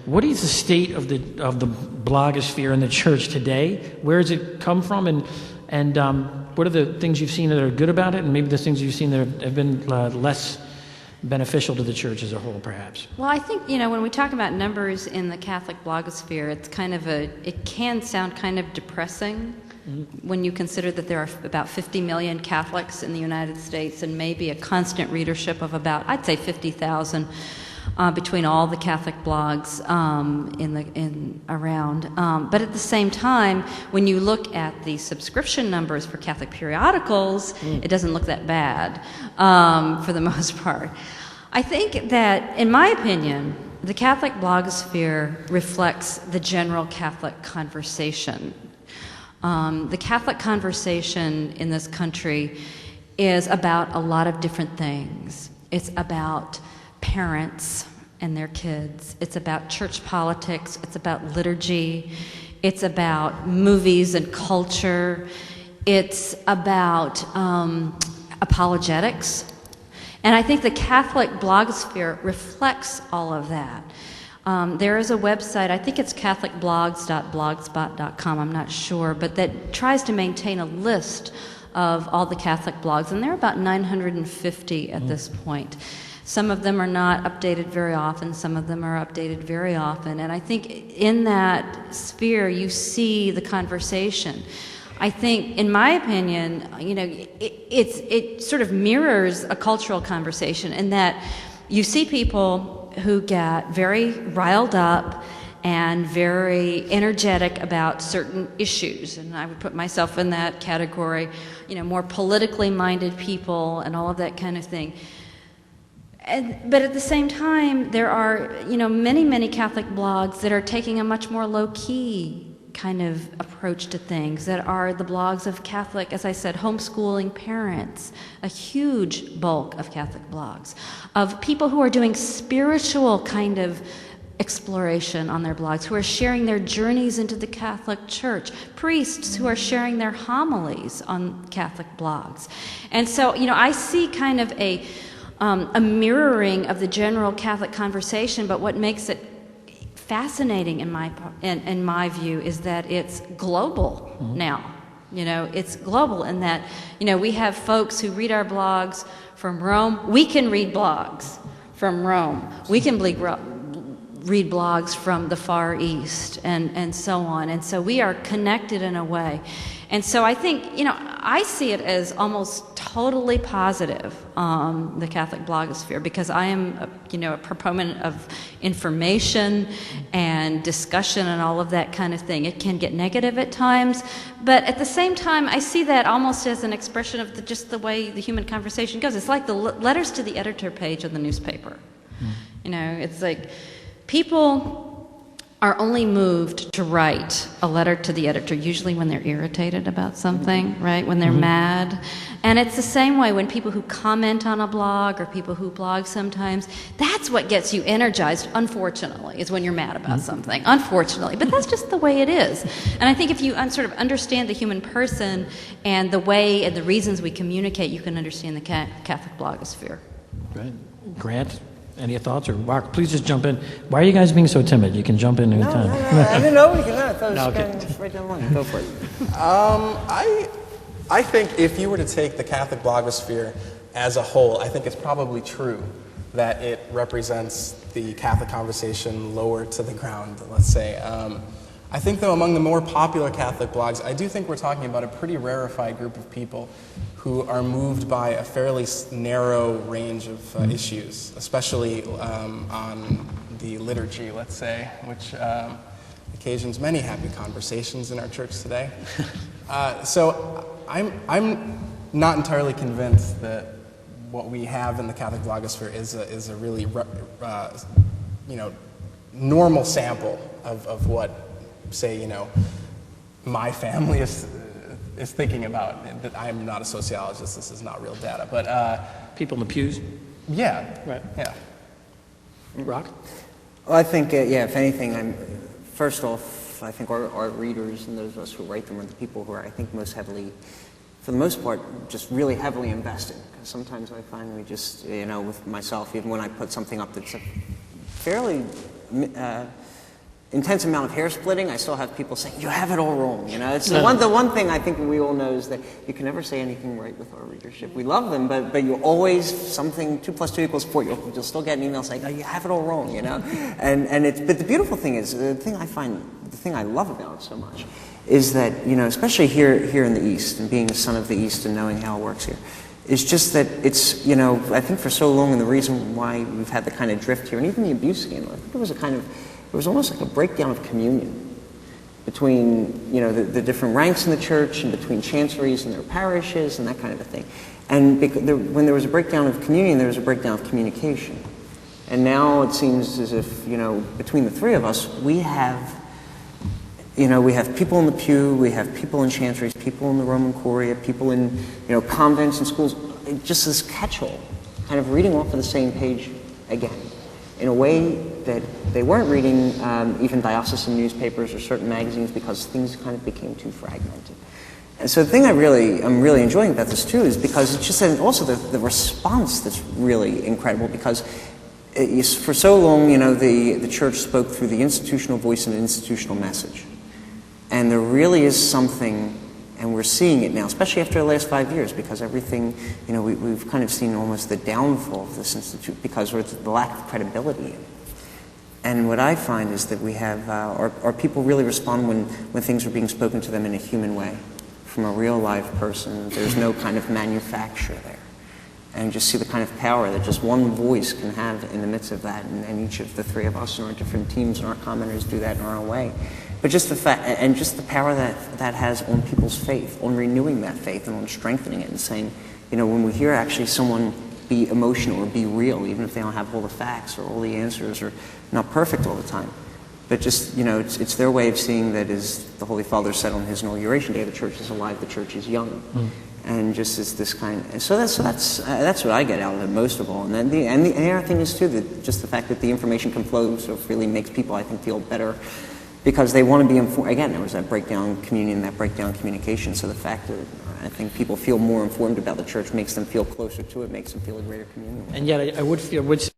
what is the state of the blogosphere in the church today? Where has it come from, and what are the things you've seen that are good about it, and maybe the things you've seen that have been less beneficial to the church as a whole, perhaps? Well, I think, when we talk about numbers in the Catholic blogosphere, it can sound kind of depressing when you consider that there are about 50 million Catholics in the United States and maybe a constant readership of about, I'd say, 50,000 between all the Catholic blogs around. But at the same time, when you look at the subscription numbers for Catholic periodicals, it doesn't look that bad for the most part. I think that, in my opinion, the Catholic blogosphere reflects the general Catholic conversation. The Catholic conversation in this country is about a lot of different things. It's about parents and their kids. It's about church politics. It's about liturgy. It's about movies and culture. It's about apologetics. And I think the Catholic blogosphere reflects all of that. There is a website, I think it's catholicblogs.blogspot.com, I'm not sure, but that tries to maintain a list of all the Catholic blogs, and there are about 950 at this point. Some of them are not updated very often, some of them are updated very often, and I think in that sphere you see the conversation. I think, in my opinion, it sort of mirrors a cultural conversation in that you see people who get very riled up and very energetic about certain issues, and I would put myself in that category, more politically minded people and all of that kind of thing. But at the same time, there are, many, many Catholic blogs that are taking a much more low-key kind of approach to things, that are the blogs of Catholic, as I said, homeschooling parents, a huge bulk of Catholic blogs, of people who are doing spiritual kind of exploration on their blogs, who are sharing their journeys into the Catholic Church, priests who are sharing their homilies on Catholic blogs. And so, I see kind of a mirroring of the general Catholic conversation, but what makes it fascinating in my view is that it's global now. It's global in that, we have folks who read our blogs from Rome. We can read blogs from Rome. We can read blogs from the Far East and so on. And so we are connected in a way. And so I think, I see it as almost totally positive, the Catholic blogosphere, because I am, a proponent of information and discussion and all of that kind of thing. It can get negative at times, but at the same time, I see that almost as an expression of just the way the human conversation goes. It's like the letters to the editor page of the newspaper. It's like people are only moved to write a letter to the editor, usually when they're irritated about something, right? When they're mad. And it's the same way when people who comment on a blog or people who blog sometimes, that's what gets you energized, unfortunately, is when you're mad about something, unfortunately. But that's just the way it is. And I think if you sort of understand the human person and the way and the reasons we communicate, you can understand the Catholic blogosphere. Right. Grant? Any thoughts? Or Mark, please just jump in. Why are you guys being so timid? You can jump in anytime. No, I didn't know you could not. I thought it was going right down the line. Go for it. I think if you were to take the Catholic blogosphere as a whole, I think it's probably true that it represents the Catholic conversation lower to the ground, let's say. I think, though, among the more popular Catholic blogs, I do think we're talking about a pretty rarefied group of people who are moved by a fairly narrow range of issues, especially on the liturgy, let's say, which occasions many happy conversations in our church today. So I'm not entirely convinced that what we have in the Catholic blogosphere is a really normal sample of what, say, my family is thinking about. I'm not a sociologist, this is not real data, but people in the pews? Yeah. Right. Yeah. Rock? Well, I think, if anything, first off, I think our readers and those of us who write them are the people who are, I think, most heavily, for the most part, just really heavily invested. Because sometimes I find we just, with myself, even when I put something up that's fairly intense amount of hair splitting, I still have people saying, you have it all wrong, you know. It's the one thing I think we all know is that you can never say anything right with our readership. We love them, but you always, 2 + 2 = 4, you'll still get an email saying, oh, you have it all wrong, you know. But the beautiful thing is, the thing I love about it so much is that, you know, especially here in the East, and being a son of the East and knowing how it works here, is just that it's, you know, I think for so long, and the reason why we've had the kind of drift here, and even the abuse scandal, I think it was almost like a breakdown of communion between, you know, the different ranks in the church and between chanceries and their parishes and that kind of a thing. And when there was a breakdown of communion, there was a breakdown of communication. And now it seems as if, you know, between the three of us, we have people in the pew, we have people in chanceries, people in the Roman Curia, people in, you know, convents and schools, just this catch-all, kind of reading off of the same page again, in a way that they weren't reading even diocesan newspapers or certain magazines because things kind of became too fragmented. And so the thing I'm really enjoying about this too is because it's just also the response that's really incredible, because for so long, you know, the church spoke through the institutional voice and the institutional message. And there really is something, and we're seeing it now, especially after the last 5 years, because everything, you know, we've kind of seen almost the downfall of this institute because of the lack of credibility in it. And what I find is that we have, our people really respond when things are being spoken to them in a human way, from a real live person. There's no kind of manufacture there. And just see the kind of power that just one voice can have in the midst of that, and each of the three of us and our different teams and our commenters do that in our own way. But just the fact, and just the power that has on people's faith, on renewing that faith and on strengthening it, and saying, you know, when we hear actually someone be emotional or be real, even if they don't have all the facts or all the answers or not perfect all the time, but just, you know, it's their way of seeing that, as the Holy Father said on his inauguration day, the church is alive, the church is young. And just as this kind of, so that's what I get out of it most of all. And then the other thing is too, that just the fact that the information can flow so freely makes people, I think, feel better, because they want to be informed. Again, there was that breakdown communion, that breakdown communication. So the fact that I think people feel more informed about the church makes them feel closer to it, makes them feel a greater communion. And yet, I would say